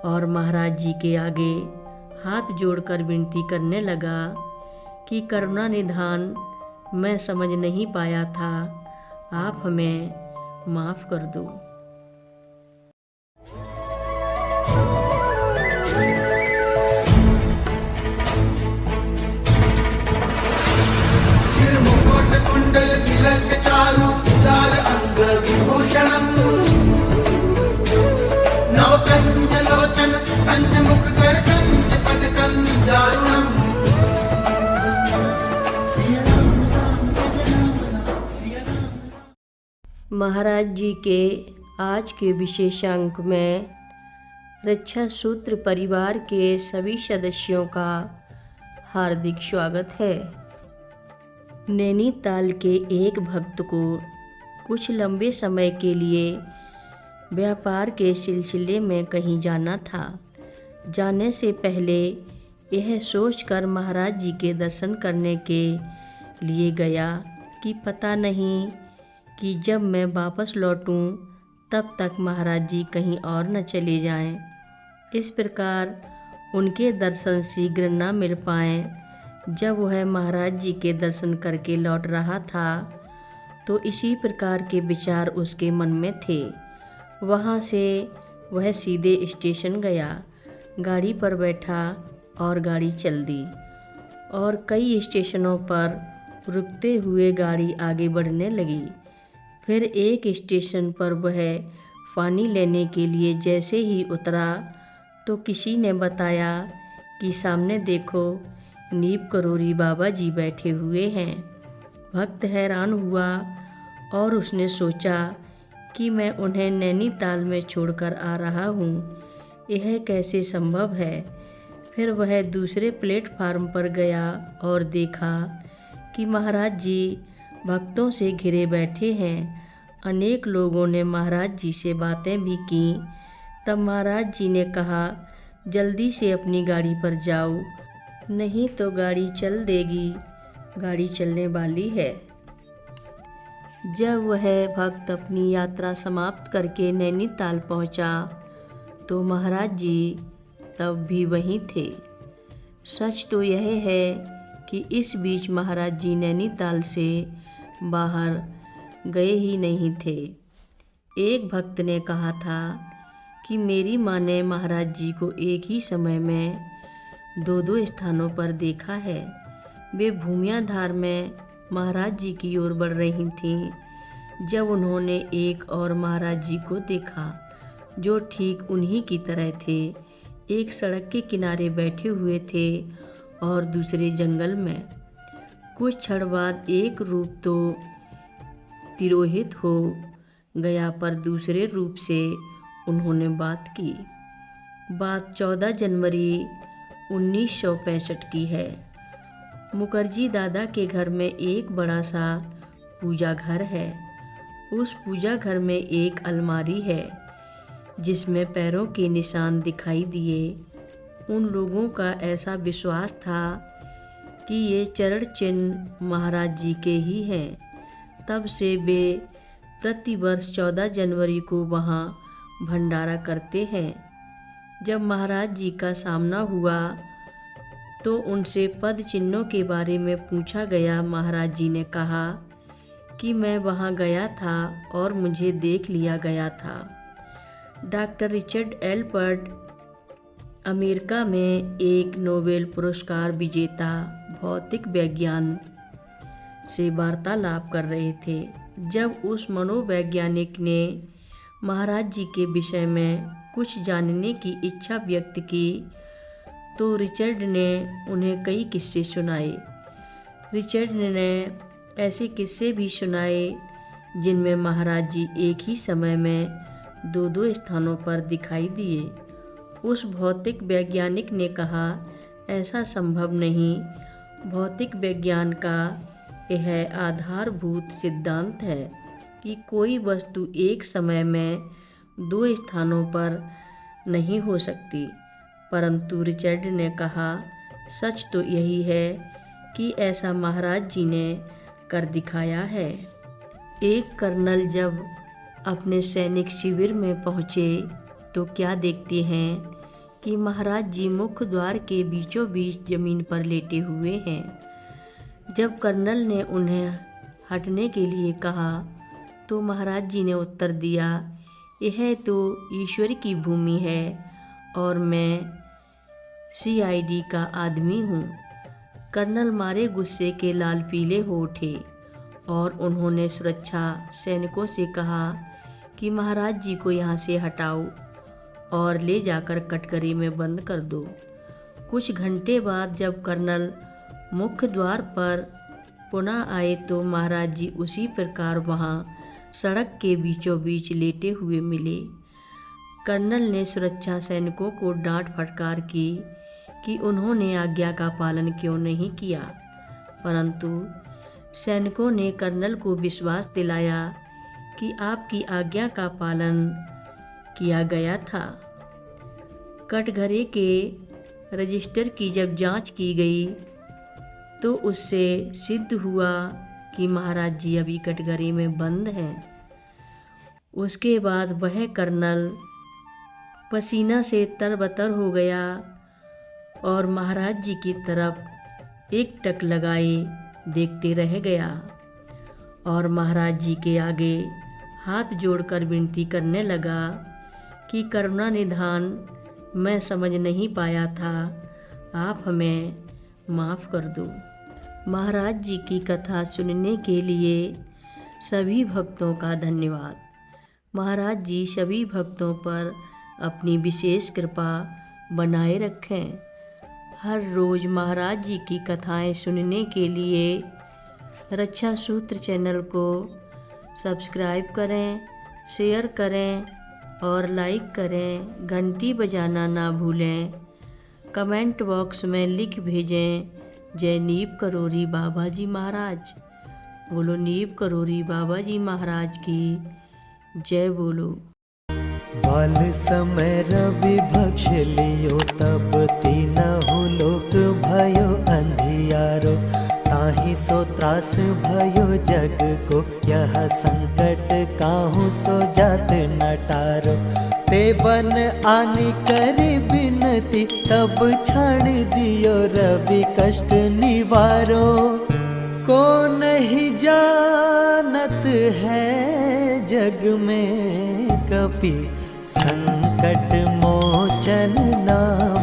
और महाराज जी के आगे हाथ जोड़कर विनती करने लगा कि करुणा निधान मैं समझ नहीं पाया था, आप हमें माफ़ कर दो। सिर मुकुट कुंडल तिलक चारु उदार अंग विभूषणम् नवकंज लोचन कंज मुख कर कंज पद कंजारुणम्। महाराज जी के आज के विशेषांक में रक्षा सूत्र परिवार के सभी सदस्यों का हार्दिक स्वागत है। नैनीताल के एक भक्त को कुछ लंबे समय के लिए व्यापार के सिलसिले में कहीं जाना था। जाने से पहले यह सोचकर महाराज जी के दर्शन करने के लिए गया कि पता नहीं कि जब मैं वापस लौटूं तब तक महाराज जी कहीं और न चले जाएं। इस प्रकार उनके दर्शन शीघ्र न मिल पाएं। जब वह महाराज जी के दर्शन करके लौट रहा था तो इसी प्रकार के विचार उसके मन में थे। वहाँ से वह सीधे स्टेशन गया, गाड़ी पर बैठा और गाड़ी चल दी और कई स्टेशनों पर रुकते हुए गाड़ी आगे बढ़ने लगी। फिर एक स्टेशन पर वह पानी लेने के लिए जैसे ही उतरा तो किसी ने बताया कि सामने देखो, नीम करोरी बाबा जी बैठे हुए हैं। भक्त हैरान हुआ और उसने सोचा कि मैं उन्हें नैनीताल में छोड़कर आ रहा हूँ, यह कैसे संभव है। फिर वह दूसरे प्लेटफार्म पर गया और देखा कि महाराज जी भक्तों से घिरे बैठे हैं। अनेक लोगों ने महाराज जी से बातें भी की। तब महाराज जी ने कहा, जल्दी से अपनी गाड़ी पर जाओ, नहीं तो गाड़ी चल देगी, गाड़ी चलने वाली है। जब वह भक्त अपनी यात्रा समाप्त करके नैनीताल पहुंचा तो महाराज जी तब भी वहीं थे। सच तो यह है कि इस बीच महाराज जी नैनीताल से बाहर गए ही नहीं थे। एक भक्त ने कहा था कि मेरी माँ ने महाराज जी को एक ही समय में दो स्थानों पर देखा है। वे भूमियाधार में महाराज जी की ओर बढ़ रही थीं जब उन्होंने एक और महाराज जी को देखा जो ठीक उन्हीं की तरह थे। एक सड़क के किनारे बैठे हुए थे और दूसरे जंगल में। कुछ क्षण बाद एक रूप तो तिरोहित हो गया पर दूसरे रूप से उन्होंने बात की। बात 14 जनवरी 1965 की है। मुखर्जी दादा के घर में एक बड़ा सा पूजा घर है। उस पूजा घर में एक अलमारी है जिसमें पैरों के निशान दिखाई दिए। उन लोगों का ऐसा विश्वास था कि ये चरण चिन्ह महाराज जी के ही हैं। तब से वे प्रतिवर्ष 14 जनवरी को वहाँ भंडारा करते हैं। जब महाराज जी का सामना हुआ तो उनसे पद चिन्हों के बारे में पूछा गया। महाराज जी ने कहा कि मैं वहाँ गया था और मुझे देख लिया गया था। डॉक्टर रिचर्ड एल्पर्ट अमेरिका में एक नोबेल पुरस्कार विजेता भौतिक विज्ञान से वार्तालाप कर रहे थे। जब उस मनोवैज्ञानिक ने महाराज जी के विषय में कुछ जानने की इच्छा व्यक्त की तो रिचर्ड ने उन्हें कई किस्से सुनाए। रिचर्ड ने ऐसे किस्से भी सुनाए जिनमें महाराज जी एक ही समय में दो स्थानों पर दिखाई दिए। उस भौतिक वैज्ञानिक ने कहा, ऐसा संभव नहीं। भौतिक विज्ञान का यह आधारभूत सिद्धांत है कि कोई वस्तु एक समय में दो स्थानों पर नहीं हो सकती। परंतु रिचर्ड ने कहा, सच तो यही है कि ऐसा महाराज जी ने कर दिखाया है। एक कर्नल जब अपने सैनिक शिविर में पहुँचे तो क्या देखते हैं कि महाराज जी मुख्य द्वार के बीचों बीच जमीन पर लेटे हुए हैं। जब कर्नल ने उन्हें हटने के लिए कहा तो महाराज जी ने उत्तर दिया, यह तो ईश्वर की भूमि है और मैं CID का आदमी हूँ। कर्नल मारे गुस्से के लाल पीले हो उठे और उन्होंने सुरक्षा सैनिकों से कहा कि महाराज जी को यहाँ से हटाओ और ले जाकर कटघरे में बंद कर दो। कुछ घंटे बाद जब कर्नल मुख्य द्वार पर पुनः आए तो महाराज जी उसी प्रकार वहाँ सड़क के बीचों बीच लेटे हुए मिले। कर्नल ने सुरक्षा सैनिकों को डांट फटकार की कि उन्होंने आज्ञा का पालन क्यों नहीं किया, परंतु सैनिकों ने कर्नल को विश्वास दिलाया कि आपकी आज्ञा का पालन किया गया था। कटघरे के रजिस्टर की जब जांच की गई तो उससे सिद्ध हुआ कि महाराज जी अभी कटघरे में बंद हैं। उसके बाद वह कर्नल पसीना से तरबतर हो गया और महाराज जी की तरफ एकटक लगाए देखते रह गया और महाराज जी के आगे हाथ जोड़कर विनती करने लगा कि करुणा निधान, मैं समझ नहीं पाया था, आप हमें माफ़ कर दो। महाराज जी की कथा सुनने के लिए सभी भक्तों का धन्यवाद। महाराज जी सभी भक्तों पर अपनी विशेष कृपा बनाए रखें। हर रोज़ महाराज जी की कथाएं सुनने के लिए रक्षा सूत्र चैनल को सब्सक्राइब करें, शेयर करें और लाइक करें। घंटी बजाना ना भूलें। कमेंट बॉक्स में लिख भेजें, जय नीव करोरी बाबा जी महाराज। बोलो नीव करोरी बाबा जी महाराज की जय बोलो। बाल समय रवि भक्ष लियो तब तीनहु लोक भयो अंधियारो। ताहि सो त्रास भयो जग को यह संकट काहू सो जात नटारो। ते बन आनी करी बिनती तब छाड़ दियो रवि कष्ट निवारो। को नहीं जानत है जग में कपि संकट मोचन नाम